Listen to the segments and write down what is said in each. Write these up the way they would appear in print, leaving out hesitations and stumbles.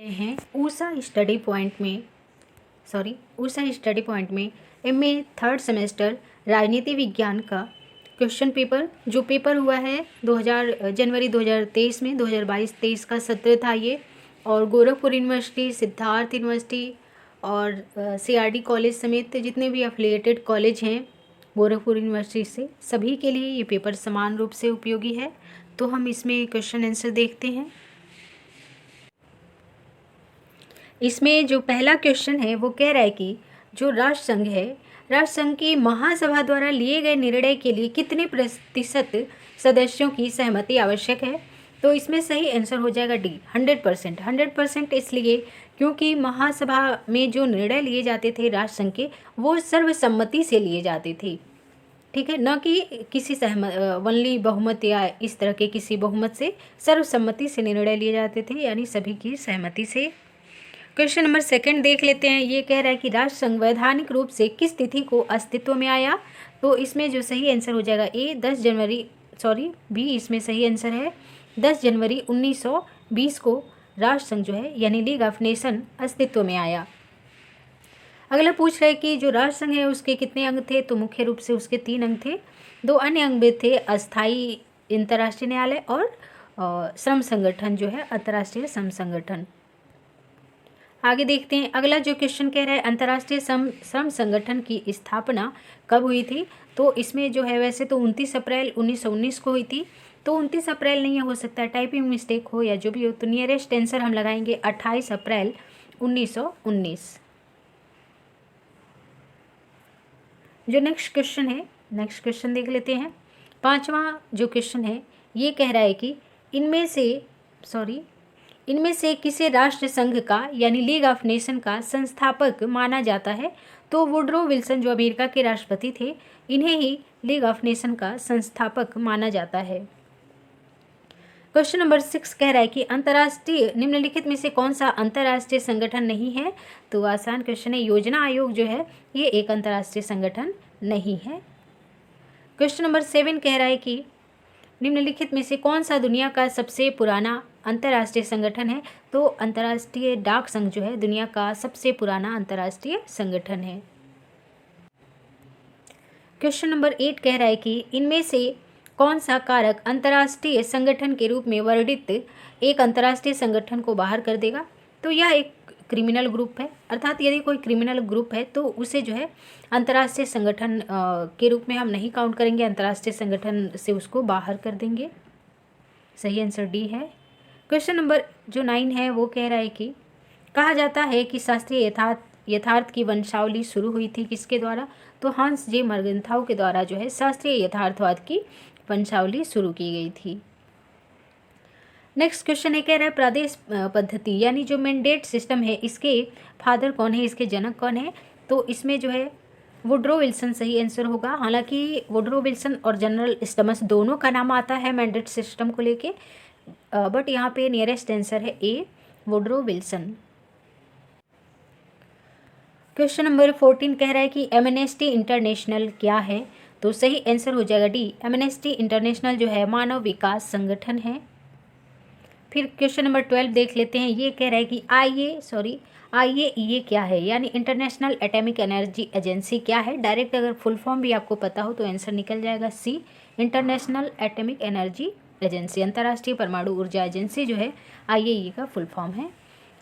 हैं Usha study point में MA third semester राजनीति विज्ञान का क्वेश्चन पेपर जो पेपर हुआ है जनवरी 2023 में 2022-23 का सत्र था ये। और गोरखपुर यूनिवर्सिटी, सिद्धार्थ यूनिवर्सिटी और सीआरडी कॉलेज समेत जितने भी एफिलिएटेड कॉलेज हैं गोरखपुर यूनिवर्सिटी से, सभी के लिए ये पेपर समान रूप से उपयोगी है। तो हम इसमें क्वेश्चन आंसर देखते हैं। इसमें जो पहला क्वेश्चन है वो कह रहा है कि जो राष्ट्रसंघ है, राष्ट्रसंघ की महासभा द्वारा लिए गए निर्णय के लिए कितने प्रतिशत सदस्यों की सहमति आवश्यक है। तो इसमें सही आंसर हो जाएगा डी, 100%। 100% इसलिए क्योंकि महासभा में जो निर्णय लिए जाते थे राष्ट्रसंघ के, वो सर्वसम्मति से लिए जाते थे, ठीक है, न कि किसी वनली बहुमत या इस तरह के किसी बहुमत से, सर्वसम्मति से निर्णय लिए जाते थे, यानी सभी की सहमति से। क्वेश्चन नंबर 2 देख लेते हैं। ये कह रहा है कि राष्ट्रसंघ वैधानिक रूप से किस तिथि को अस्तित्व में आया। तो इसमें जो सही आंसर हो जाएगा बी इसमें सही आंसर है। 10 जनवरी 1920 को राष्ट्रसंघ जो है यानी लीग ऑफ नेशन अस्तित्व में आया। अगला पूछ रहा है कि जो राष्ट्रसंघ है उसके कितने अंग थे। तो मुख्य रूप से उसके 3 अंग थे। 2 अन्य अंग भी थे, अस्थायी अंतर्राष्ट्रीय न्यायालय और श्रम संगठन जो है अंतर्राष्ट्रीय श्रम संगठन। आगे देखते हैं। अगला जो क्वेश्चन कह रहा है अंतर्राष्ट्रीय श्रम संगठन की स्थापना कब हुई थी। तो इसमें जो है वैसे तो 29 अप्रैल 1919 को हुई थी। तो 29 अप्रैल नहीं हो सकता, टाइपिंग मिस्टेक हो या जो भी हो, तो नियरेस्ट आंसर हम लगाएंगे 28 अप्रैल 1919। जो नेक्स्ट क्वेश्चन देख लेते हैं। 5वां जो क्वेश्चन है ये कह रहा है कि इनमें से किसे राष्ट्र संघ का यानी लीग ऑफ नेशन का संस्थापक माना जाता है। तो वुडरो विल्सन जो अमेरिका के राष्ट्रपति थे, इन्हें ही लीग ऑफ नेशन का संस्थापक माना जाता है। क्वेश्चन नंबर 6 कह रहा है कि अंतर्राष्ट्रीय निम्नलिखित में से कौन सा अंतर्राष्ट्रीय संगठन नहीं है। तो आसान क्वेश्चन है। योजना आयोग जो है ये एक अंतर्राष्ट्रीय संगठन नहीं है। क्वेश्चन नंबर 7 कह रहा है कि निम्नलिखित में से कौन सा दुनिया का सबसे पुराना अंतर्राष्ट्रीय संगठन है। तो अंतर्राष्ट्रीय डाक संघ जो है दुनिया का सबसे पुराना अंतर्राष्ट्रीय संगठन है। क्वेश्चन नंबर 8 कह रहा है कि इनमें से कौन सा कारक अंतर्राष्ट्रीय संगठन के रूप में वर्णित एक अंतर्राष्ट्रीय संगठन को बाहर कर देगा। तो यह एक क्रिमिनल ग्रुप है, अर्थात यदि कोई क्रिमिनल ग्रुप है तो उसे जो है अंतर्राष्ट्रीय संगठन के रूप में हम नहीं काउंट करेंगे, अंतर्राष्ट्रीय संगठन से उसको बाहर कर देंगे। सही आंसर डी है। क्वेश्चन नंबर जो 9 है वो कह रहा है कि कहा जाता है कि शास्त्रीय यथार्थ की वंशावली शुरू हुई थी किसके द्वारा। तो हांस जे मर्गेंथाउ के द्वारा जो है शास्त्रीय यथार्थवाद की वंशावली शुरू की गई थी। नेक्स्ट क्वेश्चन है कह रहा है प्रादेश पद्धति यानी जो मैंडेट सिस्टम है इसके फादर कौन है, इसके जनक कौन है। तो इसमें जो है वुडरो विल्सन सही आंसर होगा। हालांकि वुडरो विल्सन और जनरल स्टमस दोनों का नाम आता है मैंडेट सिस्टम को लेके, बट यहाँ पे नियरेस्ट आंसर है ए, वुडरो विल्सन। क्वेश्चन नंबर 14 कह रहा है कि एमनेस्टी इंटरनेशनल क्या है। तो सही आंसर हो जाएगा डी, एमनेस्टी इंटरनेशनल जो है मानव विकास संगठन है। फिर क्वेश्चन नंबर 12 देख लेते हैं। ये कह रहा है कि आईएईए क्या है, यानी इंटरनेशनल एटॉमिक एनर्जी एजेंसी क्या है। डायरेक्ट अगर फुल फॉर्म भी आपको पता हो तो आंसर निकल जाएगा सी, इंटरनेशनल एटॉमिक एनर्जी एजेंसी, अंतर्राष्ट्रीय परमाणु ऊर्जा एजेंसी जो है आईएईए का फुल फॉर्म है।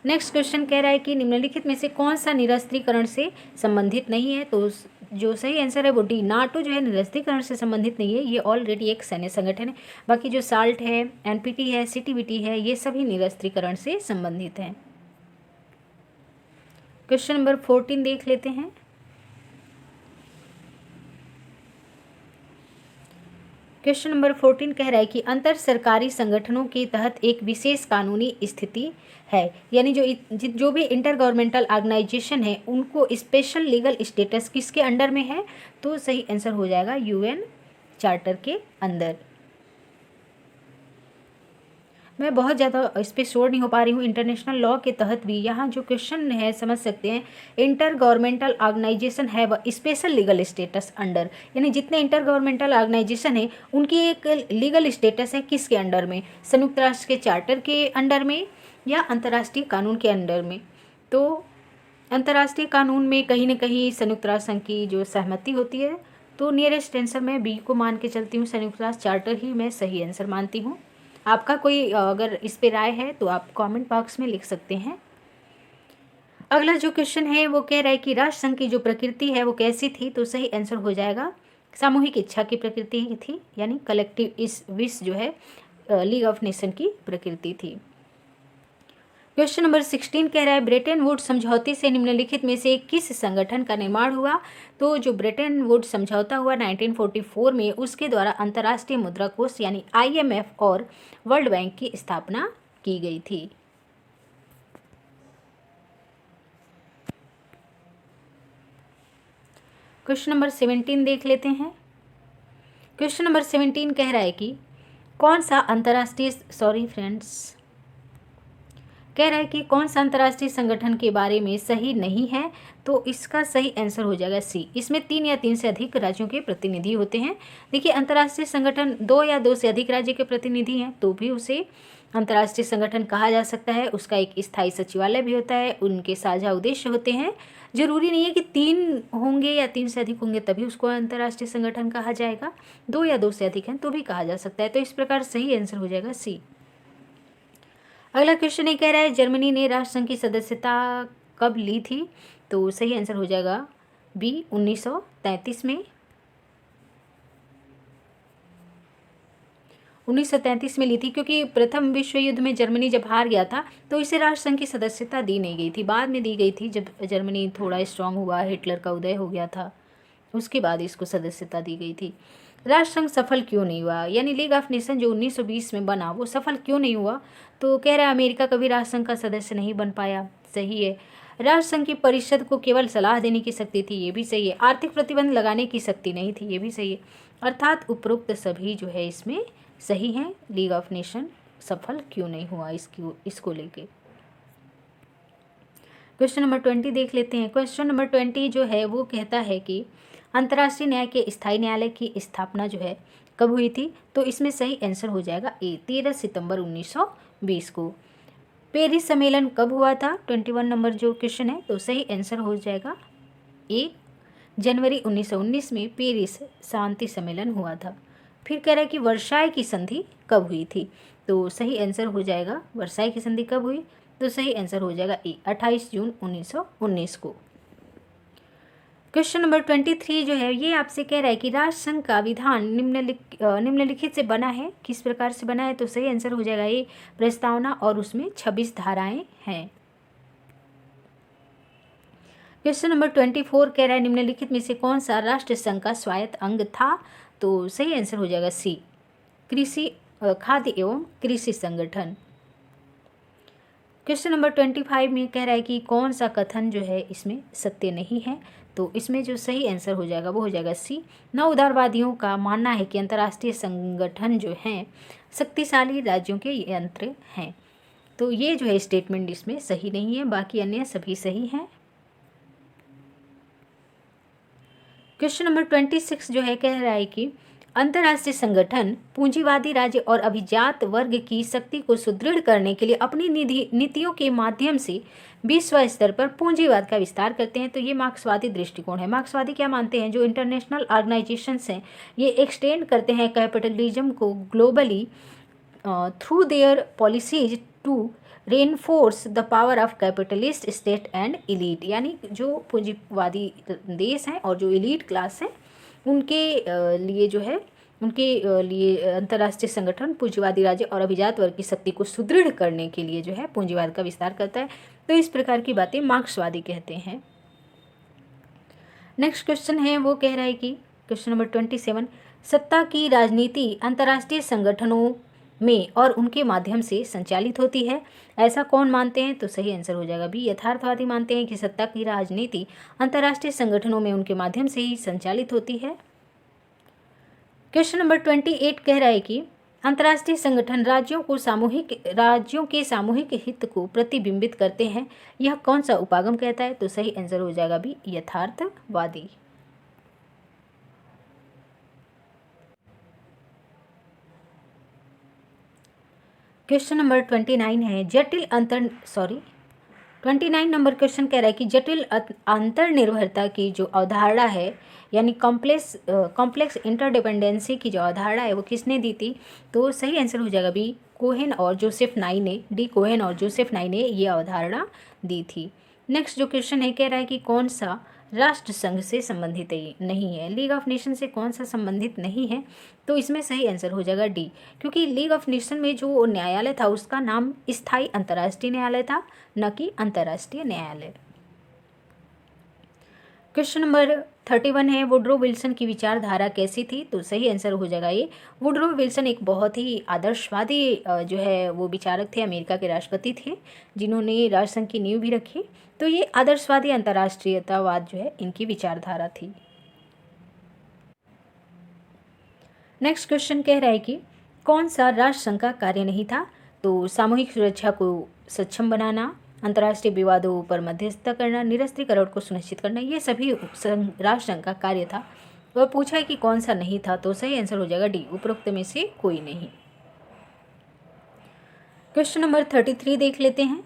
नेक्स्ट क्वेश्चन कह रहा है कि निम्नलिखित में से कौन सा निरस्त्रीकरण से संबंधित नहीं है। तो जो सही आंसर है वो डी, नाटो जो है निरस्त्रीकरण से संबंधित नहीं है, ये ऑलरेडी एक सैन्य संगठन है। बाकी जो साल्ट है, एनपीटी है, सीटीबीटी है, ये सभी निरस्त्रीकरण से संबंधित हैं। क्वेश्चन नंबर 14 देख लेते हैं। क्वेश्चन नंबर 14 कह रहा है कि अंतर सरकारी संगठनों के तहत एक विशेष कानूनी स्थिति है, यानी जो भी इंटर गवर्नमेंटल ऑर्गेनाइजेशन है उनको स्पेशल लीगल स्टेटस किसके अंडर में है। तो सही आंसर हो जाएगा यूएन चार्टर के अंदर। मैं बहुत ज़्यादा इस पर श्योर नहीं हो पा रही हूँ। इंटरनेशनल लॉ के तहत भी यहाँ जो क्वेश्चन है समझ सकते हैं, इंटर गवर्नमेंटल ऑर्गेनाइजेशन है वह स्पेशल लीगल स्टेटस अंडर, यानी जितने इंटर गवर्नमेंटल ऑर्गेनाइजेशन है उनकी एक लीगल स्टेटस है किसके अंडर में, संयुक्त राष्ट्र के चार्टर के अंडर में या अंतर्राष्ट्रीय कानून के अंडर में। तो अंतर्राष्ट्रीय कानून में कहीं न कहीं संयुक्त राष्ट्र संघ की जो सहमति होती है, तो नियरेस्ट आंसर मैं बी को मान के चलती हूँ, संयुक्त राष्ट्र चार्टर ही मैं सही आंसर मानती हूँ। आपका कोई अगर इस पे राय है तो आप कमेंट बॉक्स में लिख सकते हैं। अगला जो क्वेश्चन है वो कह रहा है कि राष्ट्र संघ की जो प्रकृति है वो कैसी थी, तो सही आंसर हो जाएगा सामूहिक इच्छा की प्रकृति थी, यानी कलेक्टिव इस विश जो है लीग ऑफ नेशन की प्रकृति थी। क्वेश्चन नंबर 16 कह रहा है ब्रेटन वुड्स समझौते से निम्नलिखित में से किस संगठन का निर्माण हुआ। तो जो ब्रेटन वुड्स समझौता हुआ 1944 में, उसके द्वारा अंतर्राष्ट्रीय मुद्रा कोष यानी IMF और वर्ल्ड बैंक की स्थापना की गई थी। क्वेश्चन नंबर 17 देख लेते हैं। क्वेश्चन नंबर 17 कह रहा है कि कौन सा अंतर्राष्ट्रीय कह रहा है कि कौन सा अंतर्राष्ट्रीय संगठन के बारे में सही नहीं है, तो इसका सही आंसर हो जाएगा सी। इसमें 3 या 3 से अधिक राज्यों के प्रतिनिधि होते हैं। देखिए, अंतर्राष्ट्रीय संगठन 2 या 2 से अधिक राज्य के प्रतिनिधि हैं तो भी उसे अंतर्राष्ट्रीय संगठन कहा जा सकता है। उसका एक स्थायी सचिवालय भी होता है, उनके साझा उद्देश्य होते हैं। जरूरी नहीं है कि 3 होंगे या 3 से अधिक होंगे तभी उसको अंतर्राष्ट्रीय संगठन कहा जाएगा, 2 या 2 से अधिक हैं तो भी कहा जा सकता है। तो इस प्रकार सही आंसर हो जाएगा सी। अगला क्वेश्चन ये कह रहा है जर्मनी ने राष्ट्र संघ की सदस्यता कब ली थी, तो सही आंसर हो जाएगा बी 1933 में। 1933 में ली थी, क्योंकि प्रथम विश्व युद्ध में जर्मनी जब हार गया था तो इसे राष्ट्र संघ की सदस्यता दी नहीं गई थी, बाद में दी गई थी जब जर्मनी थोड़ा स्ट्रांग हुआ, हिटलर का उदय हो गया था, उसके बाद इसको सदस्यता दी गई थी। राष्ट्र संघ सफल क्यों नहीं हुआ, यानी लीग ऑफ नेशन जो 1920 में बना वो सफल क्यों नहीं हुआ, तो कह रहा है अमेरिका कभी राष्ट्र संघ का सदस्य नहीं बन पाया, सही है। राष्ट्र संघ की परिषद को केवल सलाह देने की शक्ति थी, ये भी सही है। आर्थिक प्रतिबंध लगाने की शक्ति नहीं थी, ये भी सही है। अर्थात उपरोक्त सभी जो है इसमें सही है। लीग ऑफ नेशन सफल क्यों नहीं हुआ इसको लेके। क्वेश्चन नंबर 20 देख लेते हैं। क्वेश्चन नंबर 20 जो है वो कहता है कि अंतर्राष्ट्रीय न्याय के स्थायी न्यायालय की स्थापना जो है कब हुई थी, तो इसमें सही आंसर हो जाएगा ए 13 सितंबर 1920 को। पेरिस सम्मेलन कब हुआ था, 21 नंबर जो क्वेश्चन है, तो सही आंसर हो जाएगा ए जनवरी 1919 में पेरिस शांति सम्मेलन हुआ था। फिर कह रहा है कि वर्साई की संधि कब हुई थी, तो सही आंसर हो जाएगा वर्साई की संधि कब हुई, तो सही आंसर हो जाएगा ए 28 जून 1919 को। क्वेश्चन नंबर 23 जो है ये आपसे कह रहा है कि राष्ट्र संघ का विधान निम्नलिखित से बना है, किस प्रकार से बना है, तो सही आंसर हो जाएगा ए प्रस्तावना और उसमें 26 धाराएं हैं। क्वेश्चन नंबर 24 कह रहा है निम्नलिखित में से कौन सा राष्ट्र संघ का स्वायत्त अंग था, तो सही आंसर हो जाएगा सी कृषि खाद्य एवं कृषि संगठन। क्वेश्चन नंबर 25 में कह रहा है कि कौन सा कथन जो है इसमें सत्य नहीं है, तो इसमें जो सही आंसर हो जाएगा वो हो जाएगा सी। नव उदारवादियों का मानना है कि अंतर्राष्ट्रीय संगठन जो हैं शक्तिशाली राज्यों के यंत्र हैं, तो ये जो है स्टेटमेंट इसमें सही नहीं है, बाकी अन्य सभी सही हैं। क्वेश्चन नंबर 26 जो है कह रहा है कि अंतर्राष्ट्रीय संगठन पूंजीवादी राज्य और अभिजात वर्ग की शक्ति को सुदृढ़ करने के लिए अपनी नीतियों के माध्यम से विश्व स्तर पर पूंजीवाद का विस्तार करते हैं, तो ये मार्क्सवादी दृष्टिकोण है। मार्क्सवादी क्या मानते हैं, जो इंटरनेशनल ऑर्गेनाइजेशंस हैं ये एक्सटेंड करते हैं कैपिटलिज्म को globally through their policies to reinforce the power of capitalist state and elite, यानी जो पूंजीवादी देश हैं और जो इलीट क्लास है उनके लिए जो है उनके लिए अंतर्राष्ट्रीय संगठन पूंजीवादी राज्य और अभिजात वर्ग की शक्ति को सुदृढ़ करने के लिए जो है पूंजीवाद का विस्तार करता है, तो इस प्रकार की बातें मार्क्सवादी कहते हैं। नेक्स्ट क्वेश्चन है वो कह रहा है कि क्वेश्चन नंबर 27 सत्ता की राजनीति अंतर्राष्ट्रीय संगठनों में और उनके माध्यम से संचालित होती है, ऐसा कौन मानते हैं, तो सही आंसर हो जाएगा बी यथार्थवादी मानते हैं कि सत्ता की राजनीति अंतर्राष्ट्रीय संगठनों में उनके माध्यम से ही संचालित होती है। क्वेश्चन नंबर 28 कह रहा है कि अंतर्राष्ट्रीय संगठन राज्यों के सामूहिक हित को प्रतिबिंबित करते हैं, यह कौन सा उपागम कहता है, तो सही आंसर हो जाएगा बी यथार्थवादी। क्वेश्चन नंबर 29 है 29 नंबर क्वेश्चन कह रहा है कि जटिल अंतर्निर्भरता की जो अवधारणा है यानी कॉम्प्लेक्स इंटरडिपेंडेंसी की जो अवधारणा है वो किसने दी थी? तो सही आंसर हो जाएगा बी, कोहेन और जोसेफ नाई ने। डी, कोहेन और जोसेफ नाई ने ये अवधारणा दी थी। नेक्स्ट जो क्वेश्चन है कह रहा है कि कौन सा राष्ट्र संघ से संबंधित नहीं है? लीग ऑफ नेशन से कौन सा संबंधित नहीं है? तो इसमें सही आंसर हो जाएगा डी, क्योंकि लीग ऑफ नेशन में जो न्यायालय था उसका नाम स्थायी अंतर्राष्ट्रीय न्यायालय था, न कि अंतर्राष्ट्रीय न्यायालय। क्वेश्चन नंबर 31 है वुडरो विल्सन की विचारधारा कैसी थी? तो सही आंसर हो जाएगा ये, वुडरो विल्सन एक बहुत ही आदर्शवादी जो है वो विचारक थे, अमेरिका के राष्ट्रपति थे जिन्होंने राष्ट्रसंघ की नींव भी रखी। तो ये आदर्शवादी अंतर्राष्ट्रीयतावाद जो है इनकी विचारधारा थी। नेक्स्ट क्वेश्चन कह रहा है कि कौन सा राष्ट्रसंघ का कार्य नहीं था? तो सामूहिक सुरक्षा को सक्षम बनाना, अंतर्राष्ट्रीय विवादों पर मध्यस्थता करना, निरस्त्रीकरण को सुनिश्चित करना, ये सभी राष्ट्रसंघ का कार्य था। तो पूछा है कि कौन सा नहीं था? तो सही आंसर हो जाएगा डी, उपरोक्त में से कोई नहीं। क्वेश्चन नंबर 33 देख लेते हैं।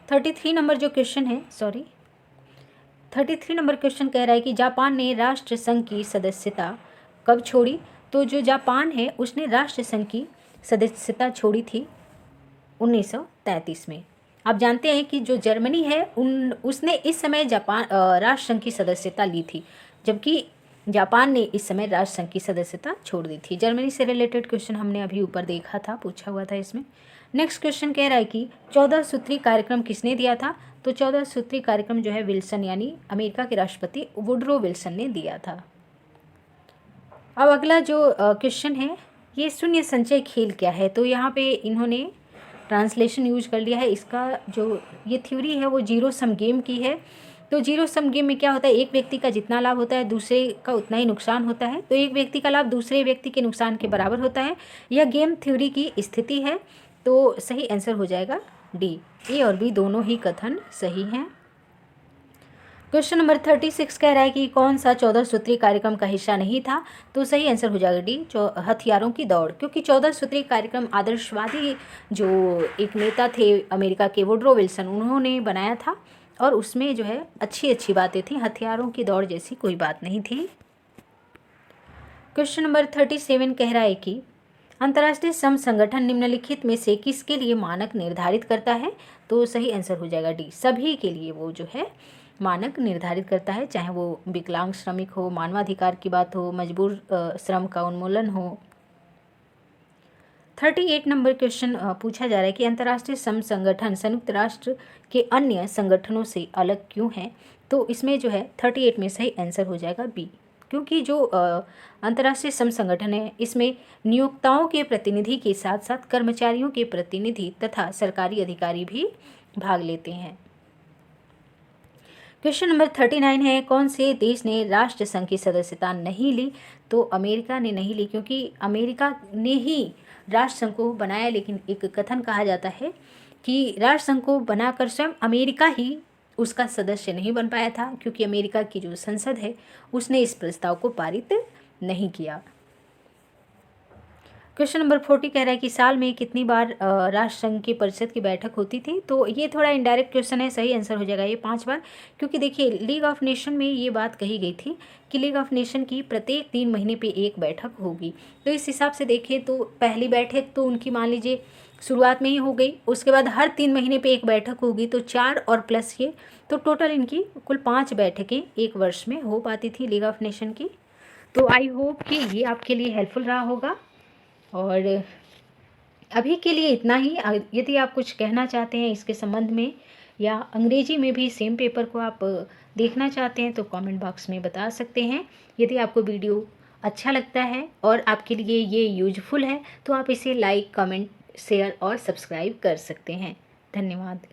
33 नंबर जो क्वेश्चन है 33 नंबर क्वेश्चन कह रहा है कि जापान ने राष्ट्र संघ की सदस्यता कब छोड़ी? तो जो जापान है उसने राष्ट्र संघ की सदस्यता छोड़ी थी 1933 में। आप जानते हैं कि जो जर्मनी है उसने इस समय जापान राष्ट्र संघ की सदस्यता ली थी, जबकि जापान ने इस समय राष्ट्र संघ की सदस्यता छोड़ दी थी। जर्मनी से रिलेटेड क्वेश्चन हमने अभी ऊपर देखा था, पूछा हुआ था इसमें। नेक्स्ट क्वेश्चन कह रहा है कि 14 सूत्री कार्यक्रम किसने दिया था? तो 14 सूत्री कार्यक्रम जो है विल्सन यानी अमेरिका के राष्ट्रपति वुडरो विल्सन ने दिया था। अब अगला जो क्वेश्चन है ये शून्य संचय खेल क्या है? तो यहाँ पे इन्होंने ट्रांसलेशन यूज कर लिया है। इसका जो ये थ्योरी है वो जीरो सम गेम की है। तो जीरो सम गेम में क्या होता है, एक व्यक्ति का जितना लाभ होता है दूसरे का उतना ही नुकसान होता है। तो एक व्यक्ति का लाभ दूसरे व्यक्ति के नुकसान के बराबर होता है। यह गेम थ्योरी की स्थिति है। तो सही आंसर हो जाएगा डी, ए और बी दोनों ही कथन सही हैं। क्वेश्चन नंबर 36 कह रहा है कि कौन सा 14 सूत्री कार्यक्रम का हिस्सा नहीं था? तो सही आंसर हो जाएगा डी, हथियारों की दौड़, क्योंकि 14 सूत्री कार्यक्रम आदर्शवादी जो एक नेता थे अमेरिका के वुडरो विल्सन उन्होंने बनाया था और उसमें जो है अच्छी अच्छी बातें थी, हथियारों की दौड़ जैसी कोई बात नहीं थी। क्वेश्चन नंबर 37 कह रहा है कि अंतर्राष्ट्रीय श्रम संगठन निम्नलिखित में से किसके लिए मानक निर्धारित करता है? तो सही आंसर हो जाएगा डी, सभी के लिए वो जो है मानक निर्धारित करता है, चाहे वो विकलांग श्रमिक हो, मानवाधिकार की बात हो, मजबूर श्रम का उन्मूलन हो। 38 नंबर क्वेश्चन पूछा जा रहा है कि अंतर्राष्ट्रीय श्रम संगठन संयुक्त राष्ट्र के अन्य संगठनों से अलग क्यों है? तो इसमें जो है 38 में सही आंसर हो जाएगा बी, क्योंकि जो अंतर्राष्ट्रीय श्रम संगठन है इसमें नियोक्ताओं के प्रतिनिधि के साथ साथ कर्मचारियों के प्रतिनिधि तथा सरकारी अधिकारी भी भाग लेते हैं। क्वेश्चन नंबर 39 है कौन से देश ने राष्ट्र संघ की सदस्यता नहीं ली? तो अमेरिका ने नहीं ली, क्योंकि अमेरिका ने ही राष्ट्र संघ को बनाया, लेकिन एक कथन कहा जाता है कि राष्ट्र संघ को बनाकर स्वयं अमेरिका ही उसका सदस्य नहीं बन पाया था, क्योंकि अमेरिका की जो संसद है उसने इस प्रस्ताव को पारित नहीं किया। क्वेश्चन नंबर 40 कह रहा है कि साल में कितनी बार राष्ट्र संघ की परिषद की बैठक होती थी? तो ये थोड़ा इनडायरेक्ट क्वेश्चन है, सही आंसर हो जाएगा ये 5 बार, क्योंकि देखिए लीग ऑफ नेशन में ये बात कही गई थी कि लीग ऑफ नेशन की प्रत्येक 3 महीने पे एक बैठक होगी। तो इस हिसाब से देखें तो पहली बैठक तो उनकी मान लीजिए शुरुआत में ही हो गई, उसके बाद हर 3 महीने पे एक बैठक होगी, तो 4 और प्लस ये, तो टोटल इनकी कुल 5 बैठकें एक वर्ष में हो पाती थी लीग ऑफ नेशन की। तो आई होप कि ये आपके लिए हेल्पफुल रहा होगा, और अभी के लिए इतना ही। यदि आप कुछ कहना चाहते हैं इसके संबंध में या अंग्रेजी में भी सेम पेपर को आप देखना चाहते हैं तो कमेंट बॉक्स में बता सकते हैं। यदि आपको वीडियो अच्छा लगता है और आपके लिए ये यूजफुल है तो आप इसे लाइक, कमेंट, शेयर और सब्सक्राइब कर सकते हैं। धन्यवाद।